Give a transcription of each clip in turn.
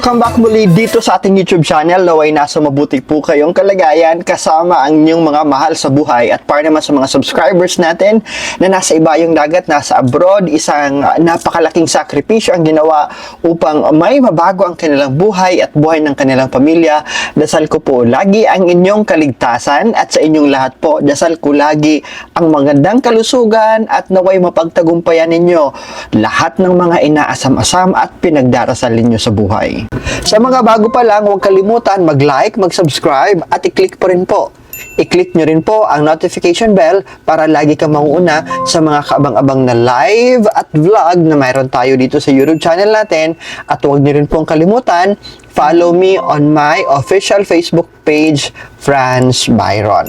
Welcome back muli dito sa ating YouTube channel. Naway nasa mabuti po kayong kalagayan kasama ang inyong mga mahal sa buhay. At para naman sa mga subscribers natin na nasa ibayong dagat, nasa abroad, isang napakalaking sakripisyo ang ginawa upang may mabago ang kanilang buhay at buhay ng kanilang pamilya. Dasal ko po lagi ang inyong kaligtasan at sa inyong lahat po, dasal ko lagi ang magandang kalusugan at naway mapagtagumpayan ninyo lahat ng mga inaasam-asam at pinagdarasal ninyo sa buhay. Sa mga bago pa lang, huwag kalimutan mag-like, mag-subscribe at i-click po rin po. I-click nyo rin po ang notification bell para lagi kang mauuna sa mga kaabang-abang na live at vlog na mayroon tayo dito sa YouTube channel natin. At huwag nyo rin pong kalimutan, follow me on my official Facebook page, Franz Byron.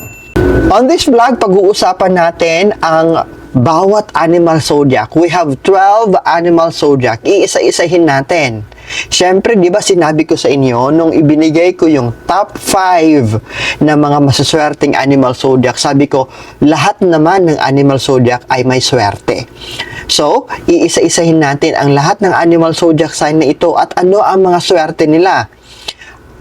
On this vlog, pag-uusapan natin ang bawat animal zodiac. We have 12 animal zodiac. Iisa-isahin natin. Siyempre, di ba sinabi ko sa inyo nung ibinigay ko yung top 5 na mga masaswerteng animal zodiac, sabi ko, lahat naman ng animal zodiac ay may swerte. So, iisa-isahin natin ang lahat ng animal zodiac sign na ito at ano ang mga swerte nila.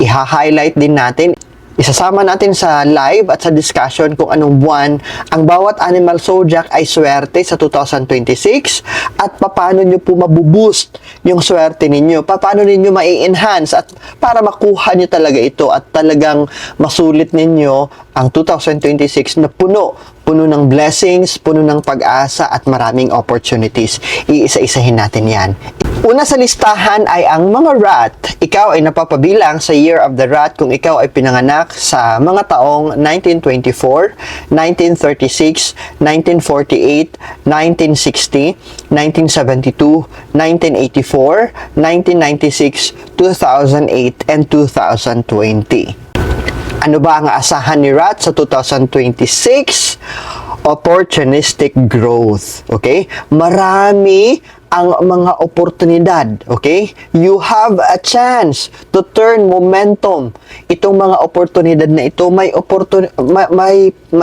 Iha-highlight din natin. Isasama natin sa live at sa discussion kung anong buwan ang bawat animal zodiac ay swerte sa 2026 at paano nyo po mabuboost yung swerte ninyo, paano ninyo mai-enhance at para makuha nyo talaga ito at talagang masulit ninyo ang 2026 na puno ng blessings, puno ng pag-asa at maraming opportunities. Iisa-isahin natin yan. Una sa listahan ay ang mga rat. Ikaw ay napapabilang sa Year of the Rat kung ikaw ay pinanganak sa mga taong 1924, 1936, 1948, 1960, 1972, 1984, 1996, 2008, and 2020. Ano ba ang aasahan ni Rat sa 2026? Opportunistic growth. Okay? Marami ang mga oportunidad. Okay? You have a chance to turn momentum. Itong mga oportunidad na ito, may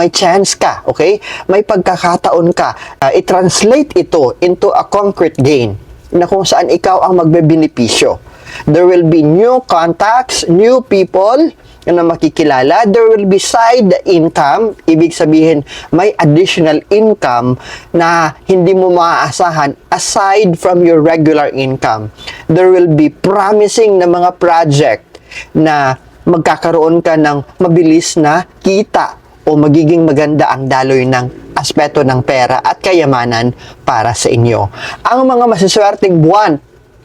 chance ka. Okay? May pagkakataon ka. I-translate ito into a concrete gain na kung saan ikaw ang magbebenepisyo. There will be new contacts, new people na makikilala. There will be side income. Ibig sabihin, may additional income na hindi mo maaasahan aside from your regular income. There will be promising na mga project na magkakaroon ka ng mabilis na kita o magiging maganda ang daloy ng aspeto ng pera at kayamanan para sa inyo. Ang mga masiswerteng buwan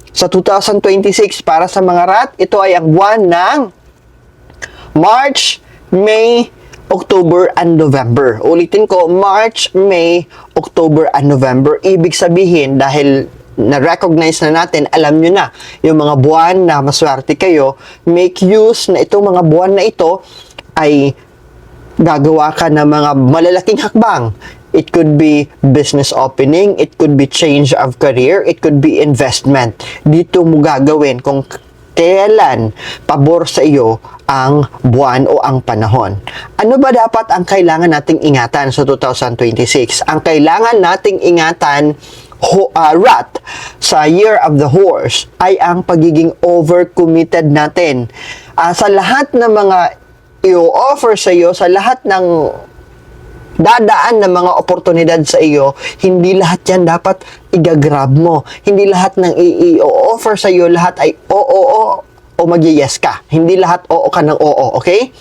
sa 2026 para sa mga rat, ito ay ang buwan ng March, May, October, and November. Ulitin ko, March, May, October, and November. Ibig sabihin, dahil na-recognize na natin, alam nyo na, yung mga buwan na maswerte kayo, make use na itong mga buwan na ito ay gagawa ka ng mga malalaking hakbang. It could be business opening, it could be change of career, it could be investment. Dito mo gagawin kung kailan pabor sa iyo ang buwan o ang panahon. Ano ba dapat ang kailangan nating ingatan sa 2026? Ang kailangan nating ingatan rat sa Year of the Horse ay ang pagiging overcommitted natin. Sa lahat ng mga i-offer sa iyo, sa lahat ng dadaan ng mga oportunidad sa iyo, hindi lahat yan dapat i-grab mo. Hindi lahat ng i-offer sa iyo, lahat ay oo o mag-yes ka. Hindi lahat oo ka ng oo, okay?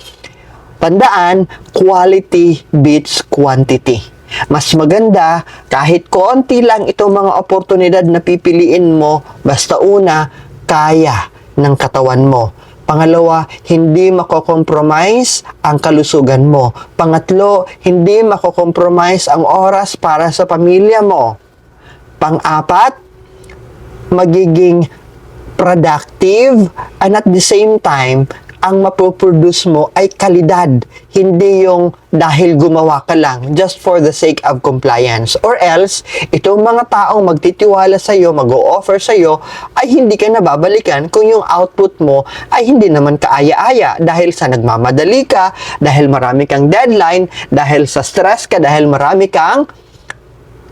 Tandaan, quality beats quantity. Mas maganda, kahit konti lang itong mga oportunidad na pipiliin mo, basta una, kaya ng katawan mo. Pangalawa, hindi makokompromise ang kalusugan mo. Pangatlo, hindi makokompromise ang oras para sa pamilya mo. Pang-apat, magiging productive and at the same time, ang mapoproduce mo ay kalidad. Hindi yung dahil gumawa ka lang just for the sake of compliance. Or else, itong mga taong magtitiwala sa iyo, mag-o-offer sa iyo, ay hindi ka nababalikan kung yung output mo ay hindi naman kaaya-aya dahil sa nagmamadali ka, dahil marami kang deadline, dahil sa stress ka, dahil marami kang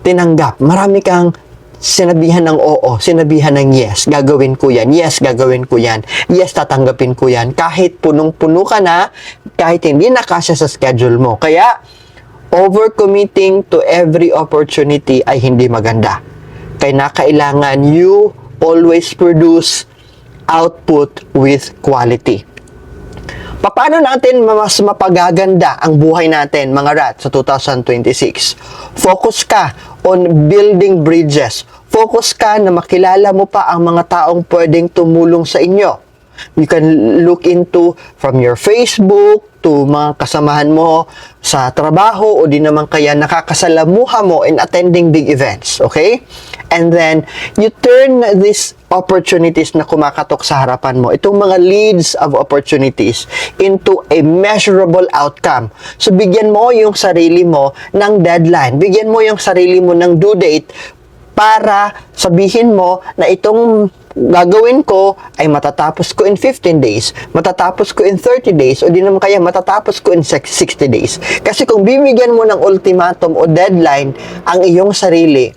tinanggap, marami kang sinabihan ng oo, sinabihan ng yes, gagawin ko yan, yes, gagawin ko yan, yes, tatanggapin ko yan, kahit punong-puno ka na, kahit hindi na kasya sa schedule mo. Kaya, overcommitting to every opportunity ay hindi maganda. Kaya kailangan you always produce output with quality. Paano natin mas mapagaganda ang buhay natin, mga rat, sa 2026? Focus ka on building bridges. Focus ka na makilala mo pa ang mga taong pwedeng tumulong sa inyo. You can look into from your Facebook to mga kasamahan mo sa trabaho o di naman kaya nakakasalamuha mo in attending big events, okay? And then, you turn these opportunities na kumakatok sa harapan mo, itong mga leads of opportunities, into a measurable outcome. So, bigyan mo yung sarili mo ng deadline. Bigyan mo yung sarili mo ng due date para sabihin mo na itong gagawin ko ay matatapos ko in 15 days, matatapos ko in 30 days, o di naman kaya matatapos ko in 60 days. Kasi kung bibigyan mo ng ultimatum o deadline ang iyong sarili,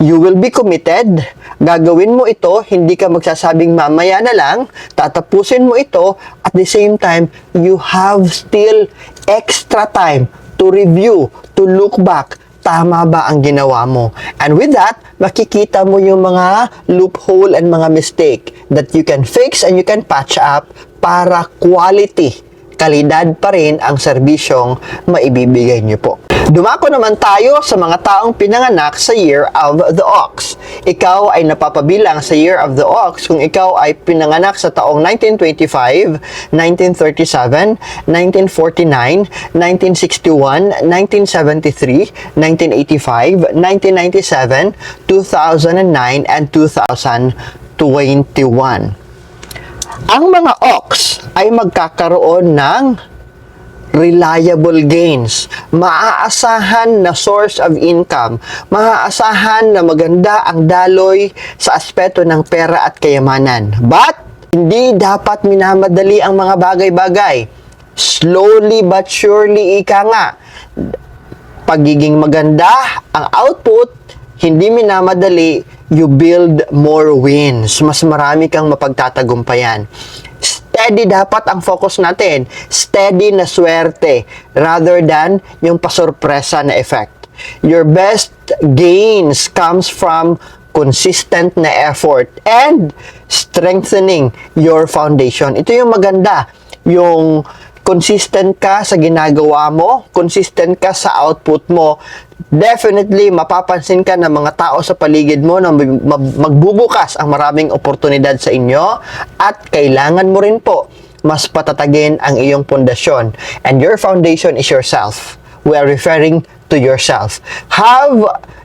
you will be committed, gagawin mo ito, hindi ka magsasabing mamaya na lang, tatapusin mo ito, at the same time, you have still extra time to review, to look back, tama ba ang ginawa mo? And with that, makikita mo yung mga loophole and mga mistake that you can fix and you can patch up para quality, kalidad pa rin ang serbisyong maibibigay nyo po. Dumako naman tayo sa mga taong pinanganak sa Year of the Ox. Ikaw ay napapabilang sa Year of the Ox kung ikaw ay pinanganak sa taong 1925, 1937, 1949, 1961, 1973, 1985, 1997, 2009, and 2021. Ang mga ox ay magkakaroon ng reliable gains, maaasahan na source of income, maaasahan na maganda ang daloy sa aspeto ng pera at kayamanan. But, hindi dapat minamadali ang mga bagay-bagay. Slowly but surely, ika nga, pagiging maganda ang output, hindi minamadali, you build more wins. Mas marami kang mapagtatagumpayan. Steady dapat ang focus natin. Steady na swerte rather than yung pasurpresa na effect. Your best gains comes from consistent na effort and strengthening your foundation. Ito yung maganda. Yung consistent ka sa ginagawa mo, consistent ka sa output mo, definitely mapapansin ka ng mga tao sa paligid mo na magbubukas ang maraming oportunidad sa inyo at kailangan mo rin po mas patatagin ang iyong pundasyon. And your foundation is yourself. We are referring to yourself. Have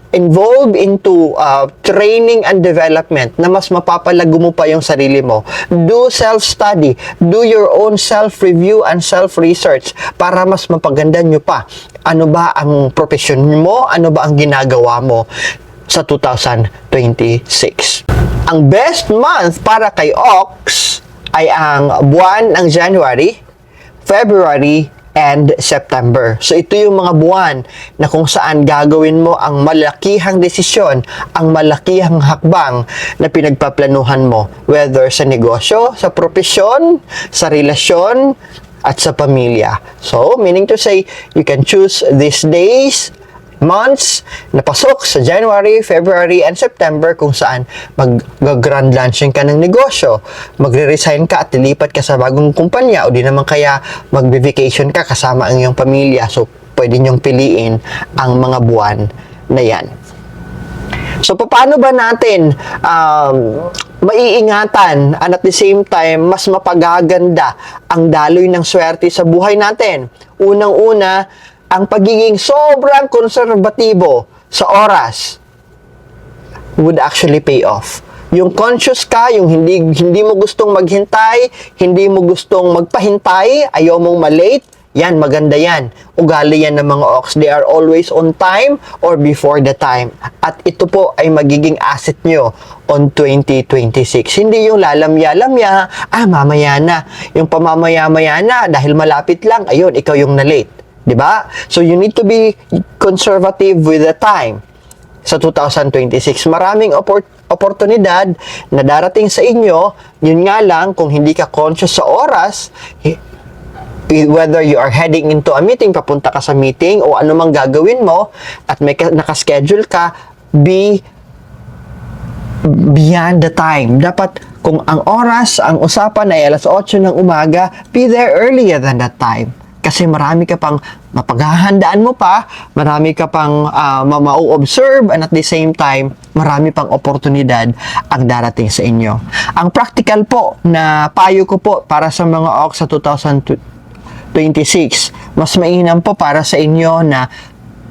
involved into training and development na mas mapapalago mo pa yung sarili mo. Do self-study. Do your own self-review and self-research para mas mapaganda nyo pa. Ano ba ang profession mo? Ano ba ang ginagawa mo sa 2026? Ang best month para kay Ox ay ang buwan ng January, February, and September. So, ito yung mga buwan na kung saan gagawin mo ang malakihang desisyon, ang malakihang hakbang na pinagpaplanuhan mo. Whether sa negosyo, sa propesyon, sa relasyon, at sa pamilya. So, meaning to say, you can choose these days, months na pasok sa January, February, and September kung saan mag-grand launching ka ng negosyo, magre-resign ka at lilipat ka sa bagong kumpanya o di naman kaya mag-vacation ka kasama ang iyong pamilya. So, pwede niyong piliin ang mga buwan na yan. So, paano ba natin maiingatan and at the same time, mas mapagaganda ang daloy ng swerte sa buhay natin? Unang-una, ang pagiging sobrang konserbatibo sa oras would actually pay off. Yung conscious ka, yung hindi mo gustong maghintay, hindi mo gustong magpahintay, ayaw mong malate, yan, maganda yan. Ugali yan ng mga ox. They are always on time or before the time. At ito po ay magiging asset nyo on 2026. Hindi yung lalamya-lamya, mamaya na. Yung pamamaya-maya na, dahil malapit lang, ayun, ikaw yung na-late. Diba? So, you need to be conservative with the time. sa 2026. Maraming oportunidad na darating sa inyo. Yun nga lang, kung hindi ka conscious sa oras, whether you are heading into a meeting, papunta ka sa meeting, o anumang gagawin mo, at may nakaschedule ka, be beyond the time. Dapat, kung ang oras, ang usapan ay alas 8 ng umaga, be there earlier than that time. Kasi marami ka pang mapaghahandaan mo pa, marami ka pang ma-observe, and at the same time, marami pang oportunidad ang darating sa inyo. Ang practical po na payo ko po para sa mga OX sa 2026, mas mainam po para sa inyo na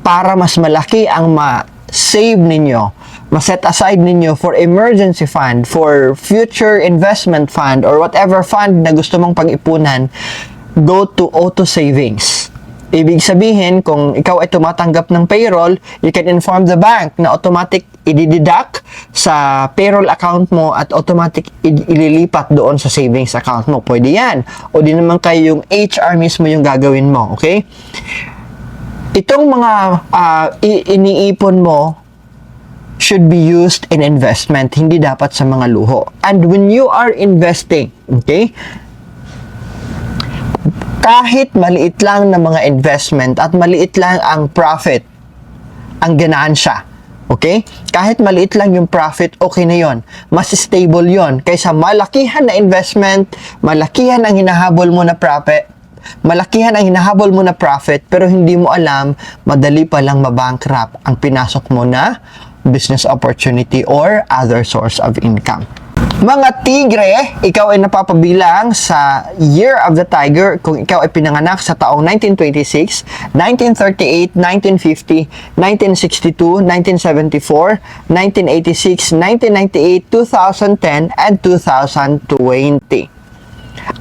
para mas malaki ang ma-save ninyo, ma-set aside ninyo for emergency fund, for future investment fund, or whatever fund na gusto mong pag-ipunan, go to auto savings. Ibig sabihin, kung ikaw ay tumatanggap ng payroll, you can inform the bank na automatic i-deduct sa payroll account mo at automatic ililipat doon sa savings account mo. Pwede yan. O di naman kayo yung HR mismo yung gagawin mo. Okay? Itong mga iniipon mo should be used in investment, hindi dapat sa mga luho. And when you are investing, okay, kahit maliit lang na mga investment at maliit lang ang profit, ang ganansya, okay? Kahit maliit lang yung profit, okay na yon. Mas stable yon kaysa malakihan na investment, malakihan ang hinahabol mo na profit, pero hindi mo alam, madali pa lang mabankrupt ang pinasok mo na business opportunity or other source of income. Mga tigre, ikaw ay napapabilang sa Year of the Tiger kung ikaw ay pinanganak sa taong 1926, 1938, 1950, 1962, 1974, 1986, 1998, 2010, and 2020.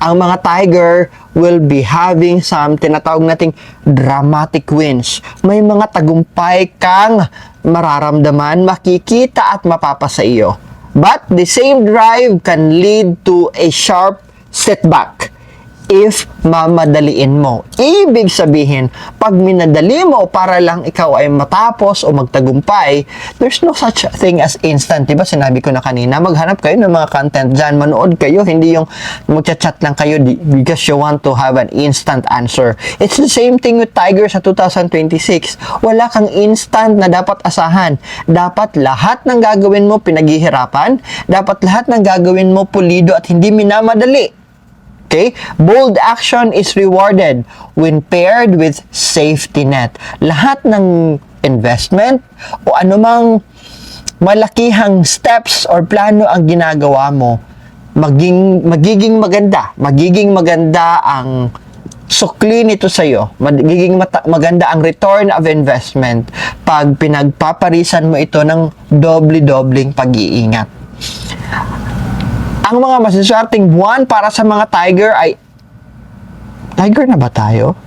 Ang mga tiger will be having some tinatawag nating dramatic wins. May mga tagumpay kang mararamdaman, makikita at mapapasa iyo. But the same drive can lead to a sharp setback if mamadaliin mo. Ibig sabihin, pag minadali mo para lang ikaw ay matapos o magtagumpay, there's no such thing as instant. Diba sinabi ko na kanina, maghanap kayo ng mga content dyan, manood kayo, hindi yung magchat-chat lang kayo because you want to have an instant answer. It's the same thing with Tiger sa 2026. Wala kang instant na dapat asahan. Dapat lahat ng gagawin mo pinaghihirapan, dapat lahat ng gagawin mo pulido at hindi minamadali. Okay? Bold action is rewarded when paired with safety net. Lahat ng investment o anumang malakihang steps or plano ang ginagawa mo, magiging maganda ang sukli nito sa iyo. Magiging maganda ang return of investment pag pinagpaparisan mo ito ng doble-dobling pag-iingat. Ang mga masaswerteng buwan para sa mga tiger ay... Tiger na ba tayo?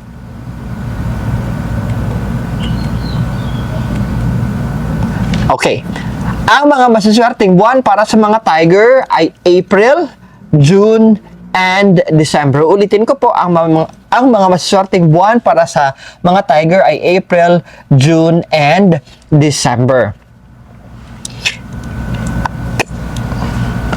Okay. Ang mga masaswerteng buwan para sa mga tiger ay April, June, and December. Ulitin ko po, ang mga masaswerteng buwan para sa mga tiger ay April, June, and December.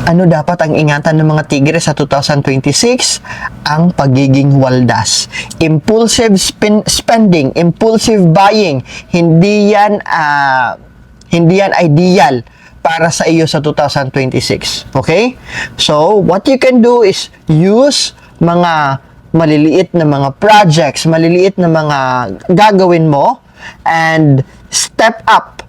Ano dapat ang ingatan ng mga tigre sa 2026? Ang pagiging waldas. Impulsive spending, impulsive buying, hindi yan ideal para sa iyo sa 2026. Okay? So, what you can do is use mga maliliit na mga projects, maliliit na mga gagawin mo, and step up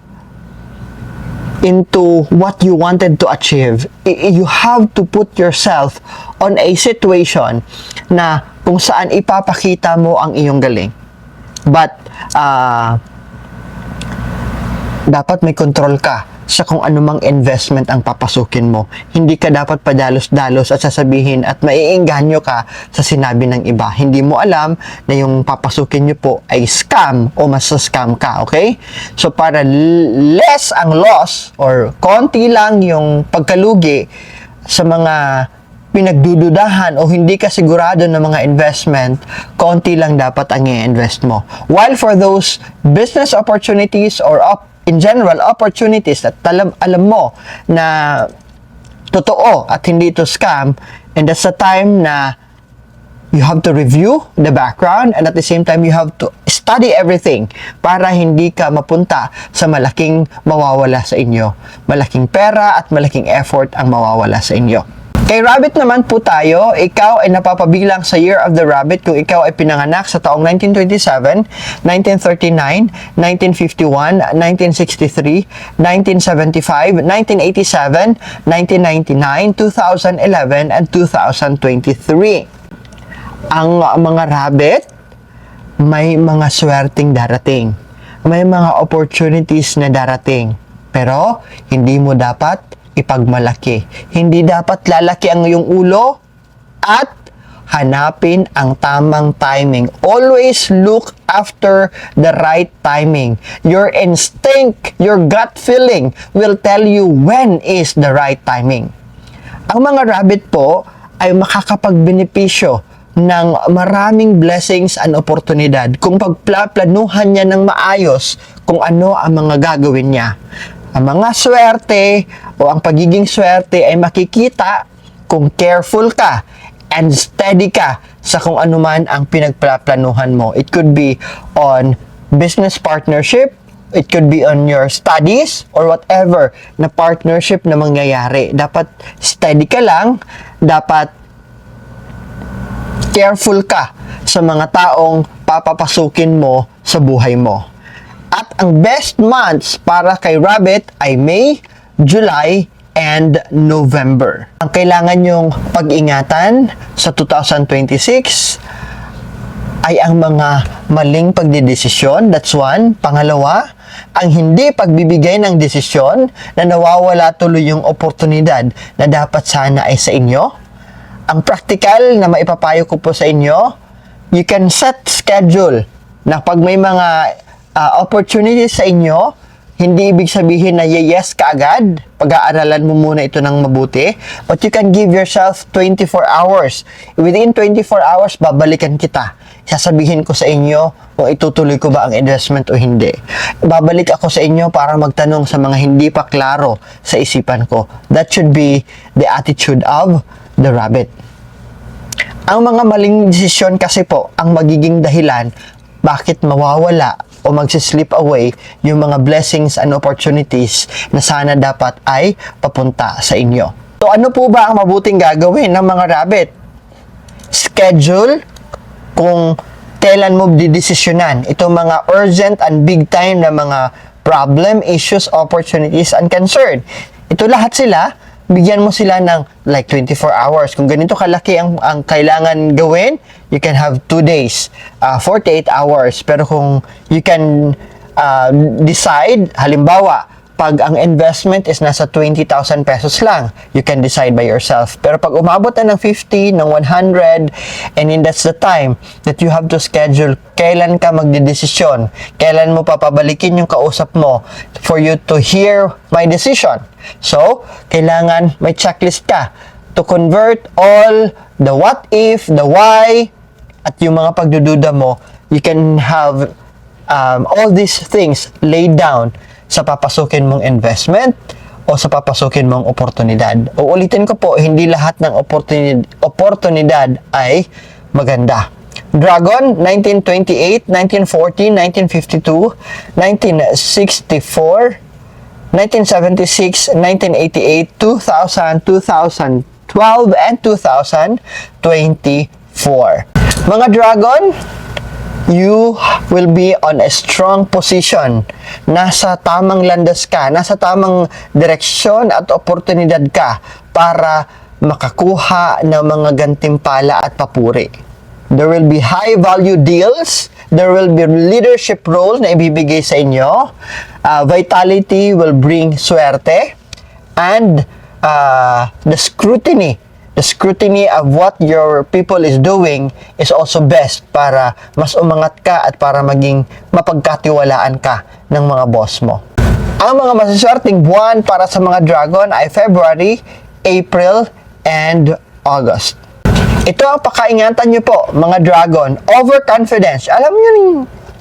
into what you wanted to achieve. You have to put yourself on a situation na kung saan ipapakita mo ang iyong galing. But, dapat may control ka sa kung anumang investment ang papasukin mo. Hindi ka dapat padalos-dalos at sasabihin at maiengganyo ka sa sinabi ng iba. Hindi mo alam na yung papasukin nyo po ay scam o mas-scam ka, okay? So, para less ang loss or konti lang yung pagkalugi sa mga pinagdududahan o hindi ka sigurado ng mga investment, konti lang dapat ang i-invest mo. While for those business opportunities or in general, opportunities at alam mo na totoo at hindi ito scam, and that's the time na you have to review the background, and at the same time, you have to study everything para hindi ka mapunta sa malaking mawawala sa inyo. Malaking pera at malaking effort ang mawawala sa inyo. Kay Rabbit naman po tayo, ikaw ay napapabilang sa Year of the Rabbit kung ikaw ay pinanganak sa taong 1927, 1939, 1951, 1963, 1975, 1987, 1999, 2011, and 2023. Ang mga rabbit, may mga swerteng darating. May mga opportunities na darating. Pero, hindi mo dapat ipagmalaki. Hindi dapat lalaki ang iyong ulo at hanapin ang tamang timing. Always look after the right timing. Your instinct, your gut feeling will tell you when is the right timing. Ang mga rabbit po ay makakapagbenepisyo ng maraming blessings and oportunidad kung pagplaplanuhan niya ng maayos kung ano ang mga gagawin niya. Ang mga swerte o ang pagiging swerte ay makikita kung careful ka and steady ka sa kung ano man ang pinagplaplanuhan mo. It could be on business partnership, it could be on your studies, or whatever na partnership na mangyayari. Dapat steady ka lang, dapat careful ka sa mga taong papapasukin mo sa buhay mo. At ang best months para kay Rabbit ay May, July, and November. Ang kailangan nyong pag-ingatan sa 2026 ay ang mga maling pagdidesisyon. That's one. Pangalawa, ang hindi pagbibigay ng desisyon na nawawala tuloy yung oportunidad na dapat sana ay sa inyo. Ang practical na maipapayo ko po sa inyo, you can set schedule na pag may mga opportunities sa inyo, hindi ibig sabihin na yes ka agad. Pag-aaralan mo muna ito ng mabuti. But you can give yourself 24 hours. Within 24 hours, babalikan kita. Sasabihin ko sa inyo kung itutuloy ko ba ang investment o hindi. Babalik ako sa inyo para magtanong sa mga hindi pa klaro sa isipan ko. That should be the attitude of the rabbit. Ang mga maling desisyon kasi po ang magiging dahilan bakit mawawala o magsislip away yung mga blessings and opportunities na sana dapat ay papunta sa inyo. So ano po ba ang mabuting gagawin ng mga rabbit? Schedule kung kailan mo didesisyonan itong mga urgent and big time na mga problem, issues, opportunities, and concern. Ito lahat sila, bigyan mo sila ng like 24 hours. Kung ganito kalaki ang kailangan gawin, you can have 2 days, 48 hours. Pero kung you can decide, halimbawa, pag ang investment is nasa 20,000 pesos lang, you can decide by yourself. Pero pag umabot na ng 50, ng 100, and then that's the time that you have to schedule kailan ka magdedesisyon, kailan mo papabalikin yung kausap mo for you to hear my decision. So, kailangan may checklist ka to convert all the what if, the why, at yung mga pagdududa mo, you can have all these things laid down sa papasukin mong investment o sa papasukin mong oportunidad. Uulitin ko po, hindi lahat ng oportunidad ay maganda. Dragon, 1928, 1940, 1952, 1964, 1976, 1988, 2000, 2012, and 2024. Mga Dragon, you will be on a strong position. Nasa tamang landas ka, nasa tamang direksyon at oportunidad ka para makakuha ng mga gantimpala at papuri. There will be high value deals, there will be leadership role na ibibigay sa inyo, vitality will bring swerte, and the scrutiny of what your people is doing is also best para mas umangat ka at para maging mapagkatiwalaan ka ng mga boss mo. Ang mga masaswerteng buwan para sa mga Dragon ay February, April, and August. Ito ang pakaingatan nyo po, mga Dragon. Overconfidence. Alam nyo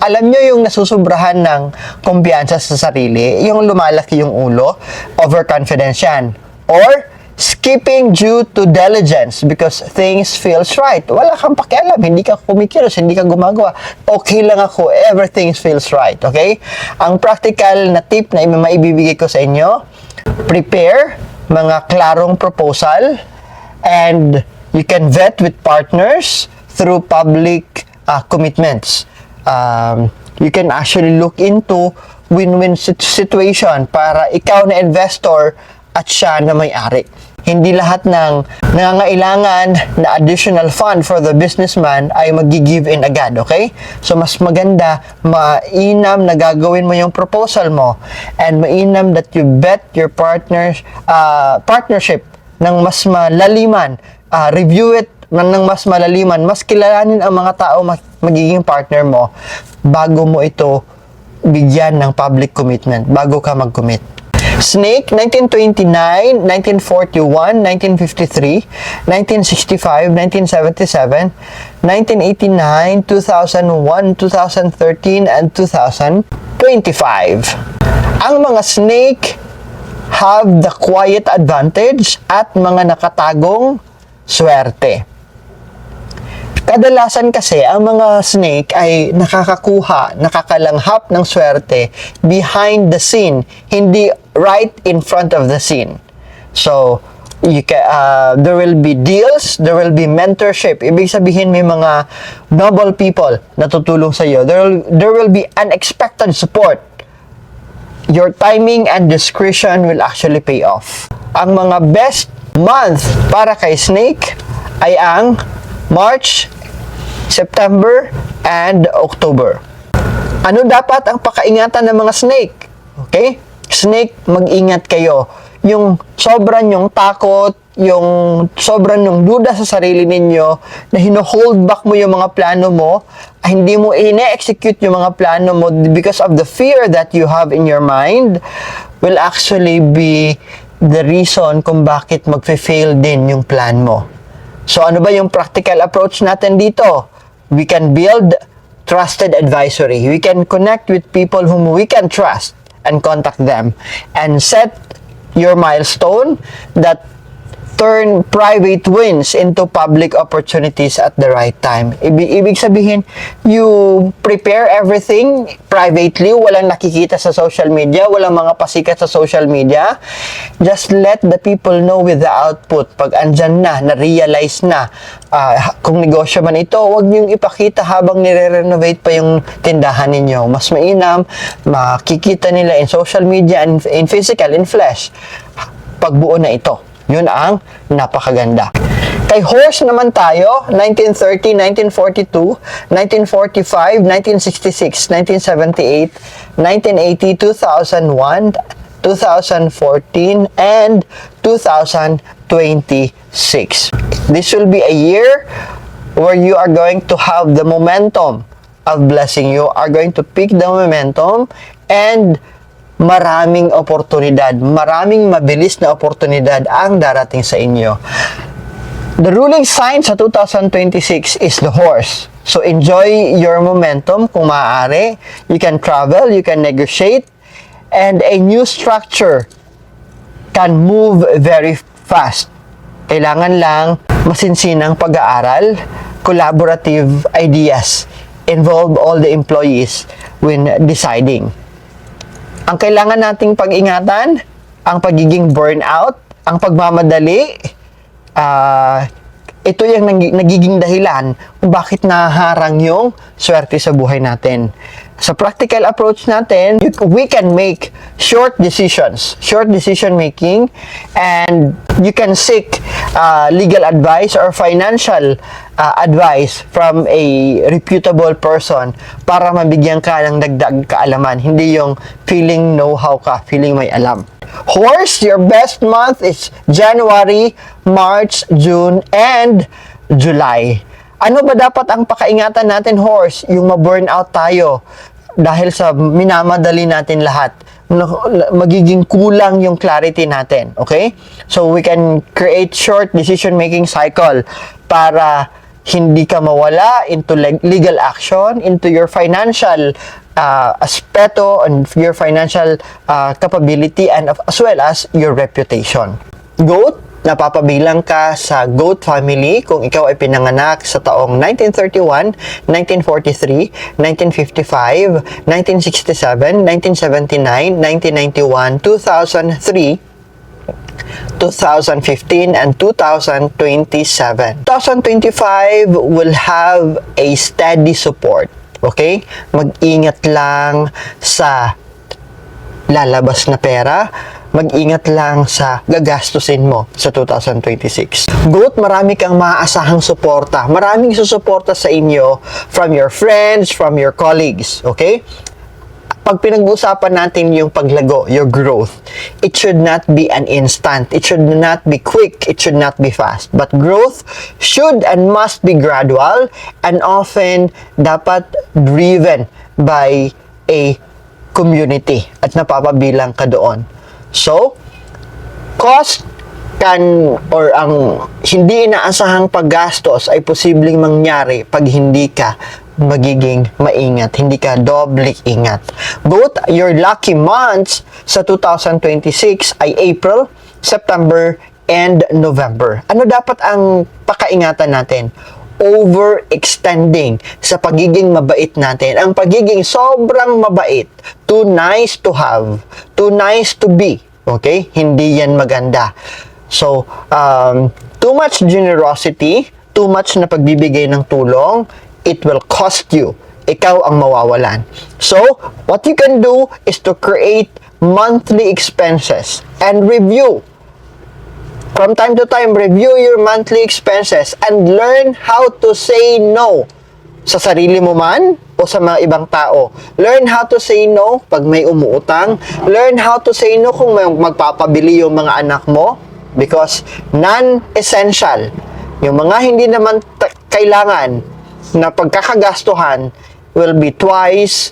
Alam nyo yung nasusobrahan ng kumpiyansa sa sarili, yung lumalaki yung ulo, overconfidence yan. Or, skipping due to diligence because things feels right. Wala kang pakialam, hindi ka kumikilos, hindi ka gumagawa. Okay lang ako, everything feels right. Okay? Ang practical na tip na maibibigay ko sa inyo, prepare mga klarong proposal and you can vet with partners through public commitments. You can actually look into win-win situation para ikaw na investor at siya na may-ari. Hindi lahat ng nangangailangan na additional fund for the businessman ay mag-give in agad, okay? So, mas maganda, mainam na gagawin mo yung proposal mo and mainam that you bet your partnership ng mas malaliman, review it ng mas malaliman, mas kilalanin ang mga tao magiging partner mo bago mo ito bigyan ng public commitment, bago ka mag-commit. Snake, 1929, 1941, 1953, 1965, 1977, 1989, 2001, 2013, and 2025. Ang mga snake have the quiet advantage at mga nakatagong swerte. Kadalasan kasi, ang mga snake ay nakakalanghap ng swerte behind the scene, hindi right in front of the scene. So, there will be deals, there will be mentorship. Ibig sabihin, may mga noble people na tutulong sa iyo. There will be unexpected support. Your timing and discretion will actually pay off. Ang mga best month para kay snake ay ang March, September, and October. Ano dapat ang pakaingatan ng mga snake? Okay? Snake, mag-ingat kayo. Yung sobrang yung takot, yung sobrang yung duda sa sarili ninyo, na hino-hold back mo yung mga plano mo, hindi mo ine-execute yung mga plano mo because of the fear that you have in your mind, will actually be the reason kung bakit mag-fail din yung plan mo. So, ano ba yung practical approach natin dito? We can build trusted advisory. We can connect with people whom we can trust and contact them and set your milestone that turn private wins into public opportunities at the right time. Ibig sabihin, you prepare everything privately, walang nakikita sa social media, walang mga pasikat sa social media. Just let the people know with the output. Pag andyan na-realize na, kung negosyo man ito, huwag niyong ipakita habang nire-renovate pa yung tindahan ninyo. Mas mainam, makikita nila in social media and in physical, in flesh, pagbuo na ito. Yun ang napakaganda. Kay horse naman tayo, 1930, 1942, 1945, 1966, 1978, 1980, 2001, 2014, and 2026. This will be a year where you are going to have the momentum of blessing. You are going to pick the momentum and maraming oportunidad, maraming mabilis na oportunidad ang darating sa inyo. The ruling sign sa 2026 is the horse. So enjoy your momentum kung maaari. You can travel, you can negotiate, and a new structure can move very fast. Kailangan lang masinsinang pag-aaral, collaborative ideas, involve all the employees when deciding. Ang kailangan nating pag-ingatan, ang pagiging burnout, ang pagmamadali, ito yung nagiging dahilan kung bakit naharang yung swerte sa buhay natin. Sa practical approach natin, we can make short decision making, and you can seek legal advice or financial advice from a reputable person para mabigyan ka ng dagdag kaalaman. Hindi yung feeling know-how ka, feeling may alam. Horse, your best month is January, March, June, and July. Ano ba dapat ang pakaingatan natin, horse? Yung ma-burnout tayo dahil sa minamadali natin lahat. Magiging kulang yung clarity natin. Okay? So, we can create short decision-making cycle para hindi ka mawala into legal action, into your financial aspeto and your financial capability and as well as your reputation. Goat, napapabilang ka sa goat family kung ikaw ay pinanganak sa taong 1931, 1943, 1955, 1967, 1979, 1991, 2003, 2015 and 2027. 2025 will have a steady support. Okay? Mag-ingat lang sa lalabas na pera. Mag-ingat lang sa gagastusin mo sa 2026. Goat, marami kang maaasahang suporta. Maraming susuporta sa inyo from your friends, from your colleagues. Okay? Pag pinag-uusapan natin yung paglago, your growth, it should not be an instant. It should not be quick. It should not be fast. But growth should and must be gradual and often dapat driven by a community at napapabilang ka doon. So, cost can or ang hindi inaasahang paggastos ay posibleng mangyari pag hindi ka magiging maingat, hindi ka doble ingat. Goat, your lucky months sa 2026 ay April, September, and November. Ano dapat ang pakaingatan natin? Overextending sa pagiging mabait natin. Ang pagiging sobrang mabait, too nice to have, too nice to be. Okay? Hindi yan maganda. So, too much generosity, too much na pagbibigay ng tulong, it will cost you. Ikaw ang mawawalan. So, what you can do is to create monthly expenses and review. From time to time, review your monthly expenses and learn how to say no sa sarili mo man o sa mga ibang tao. Learn how to say no pag may umuutang. Learn how to say no kung may magpapabili yung mga anak mo because non-essential. Yung mga hindi naman kailangan na pagkakagastuhan will be twice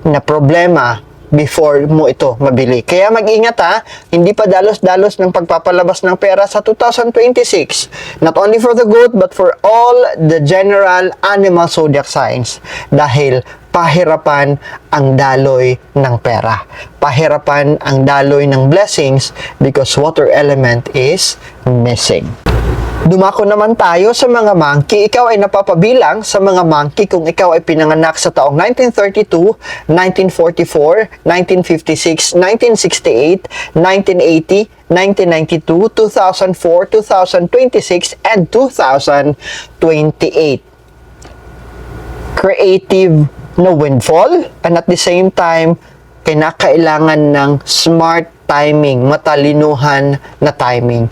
na problema before mo ito mabili. Kaya mag-ingat ha, hindi pa dalos-dalos ng pagpapalabas ng pera sa 2026. Not only for the goat, but for all the general animal zodiac signs. Dahil pahirapan ang daloy ng pera. Pahirapan ang daloy ng blessings because water element is missing. Dumako naman tayo sa mga monkey. Ikaw ay napapabilang sa mga monkey kung ikaw ay pinanganak sa taong 1932, 1944, 1956, 1968, 1980, 1992, 2004, 2026, and 2028. Creative na windfall and at the same time, kinakailangan ng smart timing, matalinuhan na timing.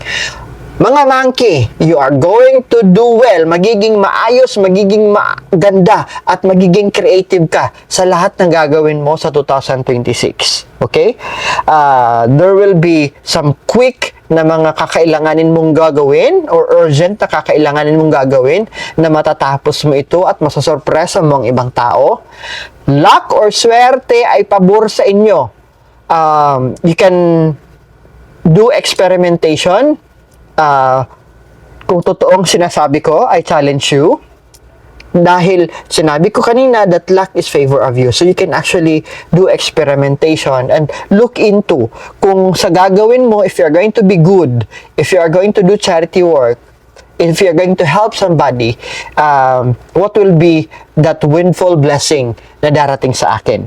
Mga monkey, you are going to do well. Magiging maayos, magiging maganda, at magiging creative ka sa lahat ng gagawin mo sa 2026. Okay? There will be some quick na mga kakailanganin mong gagawin or urgent na kakailanganin mong gagawin na matatapos mo ito at masasorpresa mo ang ibang tao. Luck or swerte ay pabor sa inyo. You can do experimentation. Kung totoong sinasabi ko, I challenge you. Dahil sinabi ko kanina that luck is favor of you. So you can actually do experimentation and look into kung sa gagawin mo, if you're going to be good, if you are going to do charity work, if you're going to help somebody, what will be that windfall blessing na darating sa akin?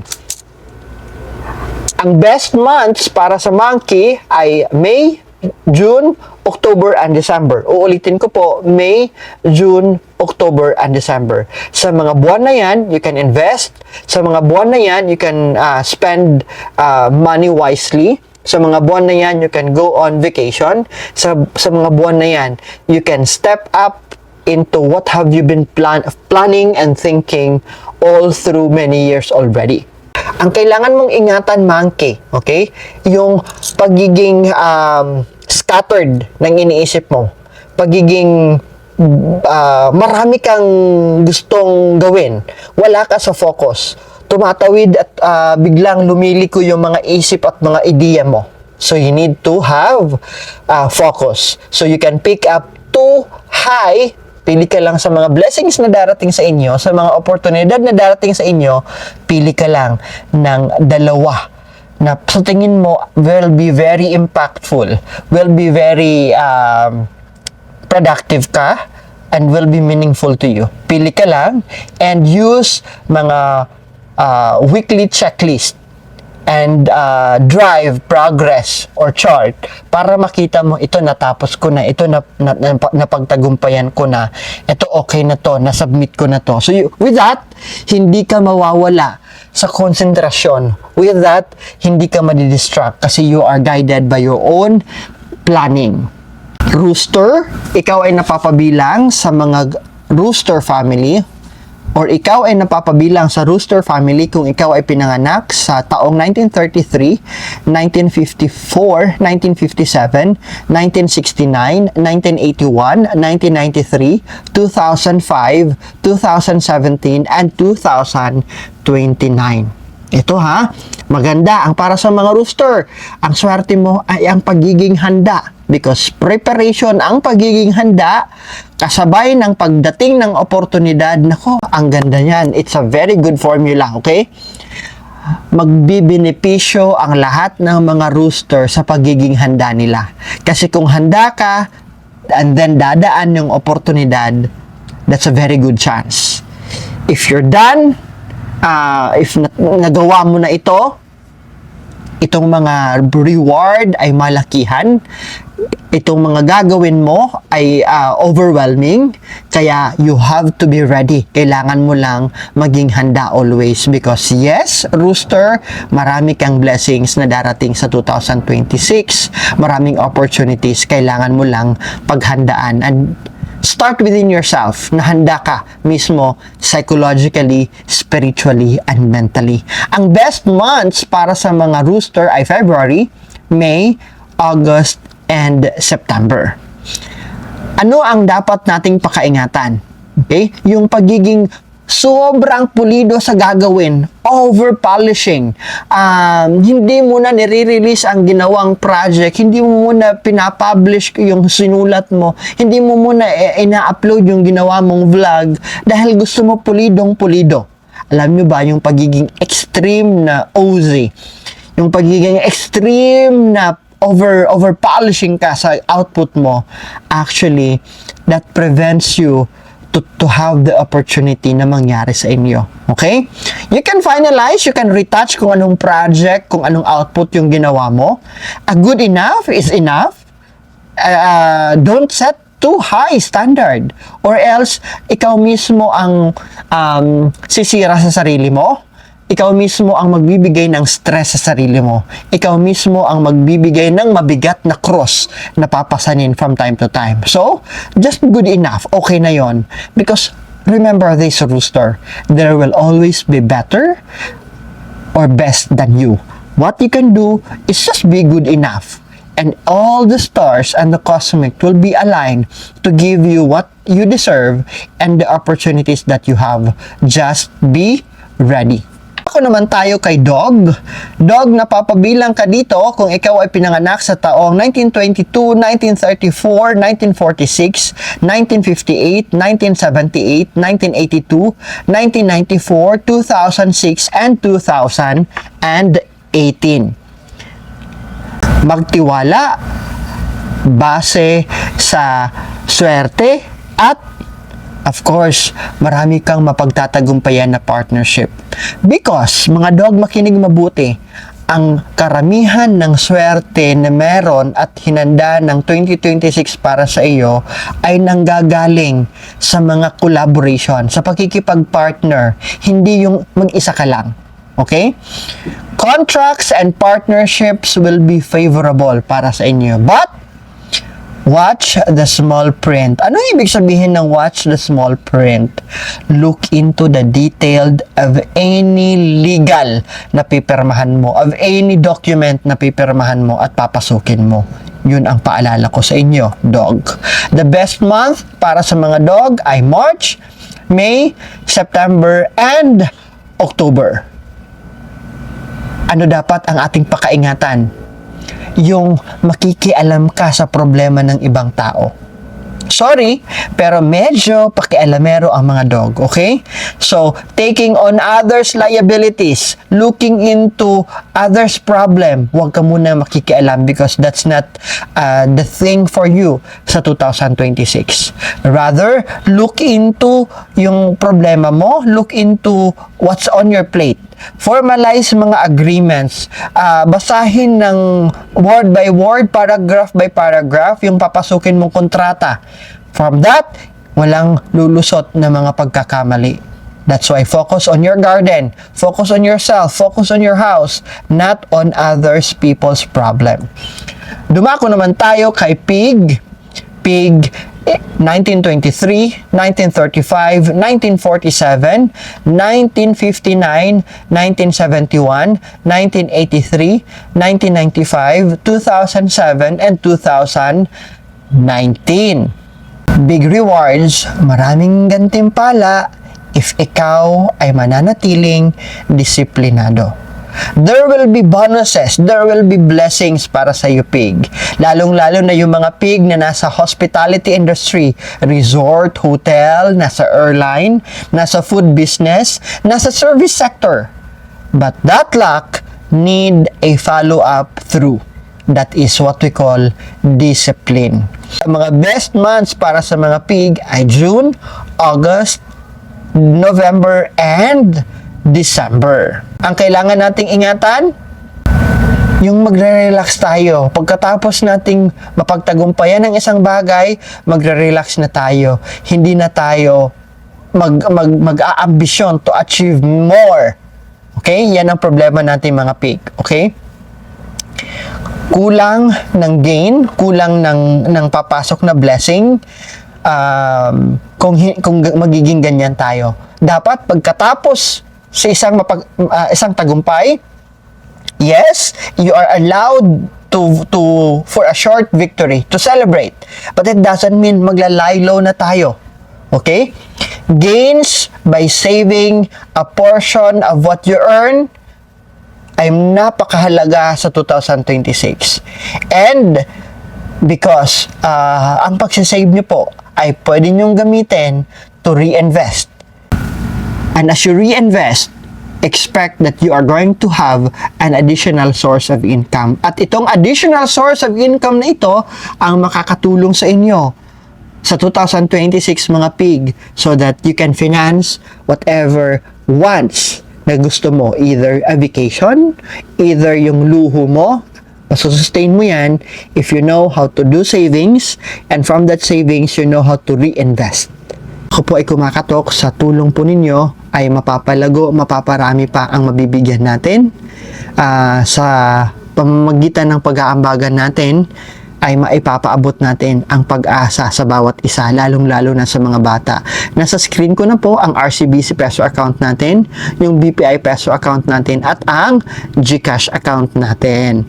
Ang best months para sa monkey ay May, June, October, and December. Uulitin ko po, May, June, October, and December. Sa mga buwan na yan, you can invest. Sa mga buwan na yan, you can spend money wisely. Sa mga buwan na yan, you can go on vacation. Sa mga buwan na yan, you can step up into what have you been planning and thinking all through many years already. Ang kailangan mong ingatan, monkey, okay? Yung pagiging scattered ng iniisip mo. Pagiging marami kang gustong gawin. Wala ka sa focus. Tumatawid at biglang lumiliko yung mga isip at mga ideya mo. So you need to have focus. So you can pick up too high Pili ka lang sa mga blessings na darating sa inyo, sa mga oportunidad na darating sa inyo, pili ka lang ng dalawa na sa tingin mo will be very impactful, will be very productive ka, and will be meaningful to you. Pili ka lang and use mga weekly checklist and drive, progress, or chart para makita mo ito natapos ko na, ito napagtagumpayan ko na, ito okay na to, nasubmit ko na to. So with that, hindi ka mawawala sa konsentrasyon. With that, hindi ka madidistract kasi you are guided by your own planning. Rooster, ikaw ay napapabilang sa mga Rooster family, or ikaw ay napapabilang sa Rooster family kung ikaw ay pinanganak sa taong 1933, 1954, 1957, 1969, 1981, 1993, 2005, 2017, and 2029. Ito ha, maganda. Ang para sa mga Rooster, ang swerte mo ay ang pagiging handa. Because preparation, ang pagiging handa, kasabay ng pagdating ng oportunidad, nako, ang ganda niyan. It's a very good formula, okay? Magbibenepisyo ang lahat ng mga Rooster sa pagiging handa nila. Kasi kung handa ka, and then dadaan yung oportunidad, that's a very good chance. If you're done, if nagawa mo na ito, itong mga reward ay malakihan, itong mga gagawin mo ay overwhelming, kaya you have to be ready. Kailangan mo lang maging handa always because yes, Rooster, marami kang blessings na darating sa 2026, maraming opportunities, kailangan mo lang paghandaan and start within yourself na handa ka mismo psychologically, spiritually, and mentally. Ang best months para sa mga Rooster ay February, May, August, and September. Ano ang dapat nating pakaingatan? Okay? Yung pagiging sobrang pulido sa gagawin, over-polishing, hindi mo na nire-release ang ginawang project, hindi mo muna pinapublish yung sinulat mo, hindi mo muna ina-upload yung ginawa mong vlog dahil gusto mo pulidong-pulido. Alam nyo ba yung pagiging extreme na OZ, yung pagiging extreme na over-polishing ka sa output mo, actually, that prevents you to have the opportunity na mangyari sa inyo. Okay? You can finalize, you can retouch kung anong project, kung anong output yung ginawa mo. A good enough is enough. Don't set too high standard or else ikaw mismo ang sisira sa sarili mo. Ikaw mismo ang magbibigay ng stress sa sarili mo. Ikaw mismo ang magbibigay ng mabigat na cross na papasanin from time to time. So, just good enough. Okay na yon. Because, remember this, Rooster, there will always be better or best than you. What you can do is just be good enough. And all the stars and the cosmic will be aligned to give you what you deserve and the opportunities that you have. Just be ready. Ako naman tayo kay Dog. Dog, napapabilang ka dito kung ikaw ay pinanganak sa taong 1922, 1934, 1946, 1958, 1978, 1982, 1994, 2006, and 2018. Magtiwala base sa swerte at of course, marami kang mapagtatagumpayan na partnership. Because, mga Dog, makinig mabuti, ang karamihan ng swerte na meron at hinanda ng 2026 para sa iyo ay nanggagaling sa mga collaboration, sa pakikipag-partner, hindi yung mag-isa ka lang. Okay? Contracts and partnerships will be favorable para sa inyo. But, watch the small print. Ano ibig sabihin ng watch the small print? Look into the detailed of any legal na pipirmahan mo, of any document na pipirmahan mo at papasukin mo. Yun ang paalala ko sa inyo, Dog. The best month para sa mga Dog ay March, May, September, and October. Ano dapat ang ating pakaingatan? Yung makikialam ka sa problema ng ibang tao. Sorry, pero medyo pakialamero ang mga dog, okay? So, taking on others' liabilities, looking into others' problem, huwag ka muna makikialam because that's not the thing for you sa 2026. Rather, look into yung problema mo, look into what's on your plate. Formalize mga agreements. Basahin ng word by word, paragraph by paragraph yung papasukin mong kontrata. From that, walang lulusot na mga pagkakamali. That's why focus on your garden, focus on yourself, focus on your house, not on others people's problem. Dumako naman tayo kay Pig. 1923, 1935, 1947, 1959, 1971, 1983, 1995, 2007, and 2019. Big rewards, maraming gantimpala if ikaw ay mananatiling disiplinado. There will be bonuses, there will be blessings para sa iyo, Pig. Lalong-lalo na yung mga pig na nasa hospitality industry, resort, hotel, nasa airline, nasa food business, nasa service sector. But that luck need a follow-up through. That is what we call discipline. Ang mga best months para sa mga pig ay June, August, November, and December. Ang kailangan nating ingatan, yung magre-relax tayo. Pagkatapos nating mapagtagumpayan ng isang bagay, magre-relax na tayo. Hindi na tayo mag-aambisyon to achieve more. Okay? Yan ang problema natin mga pig. Okay? Kulang ng gain, kulang ng papasok na blessing, kung magiging ganyan tayo. Dapat pagkatapos sa isang tagumpay, yes, you are allowed for a short victory to celebrate, but it doesn't mean maglalaylo na tayo. Okay? Gains by saving a portion of what you earn ay napakahalaga sa 2026. And because ang pagsisave nyo po ay pwede nyong gamitin to reinvest. And as you reinvest, expect that you are going to have an additional source of income. At itong additional source of income na ito ang makakatulong sa inyo sa 2026 mga pig, so that you can finance whatever wants na gusto mo. Either a vacation, either yung luho mo, masusustain mo yan if you know how to do savings, and from that savings, you know how to reinvest. Ako po ay kumakatok sa tulong po ninyo ay mapapalago, mapaparami pa ang mabibigyan natin. Sa pamamagitan ng pag-aambagan natin ay maipapaabot natin ang pag-asa sa bawat isa, lalong-lalo na sa mga bata. Nasa screen ko na po ang RCBC Peso account natin, yung BPI Peso account natin, at ang GCash account natin.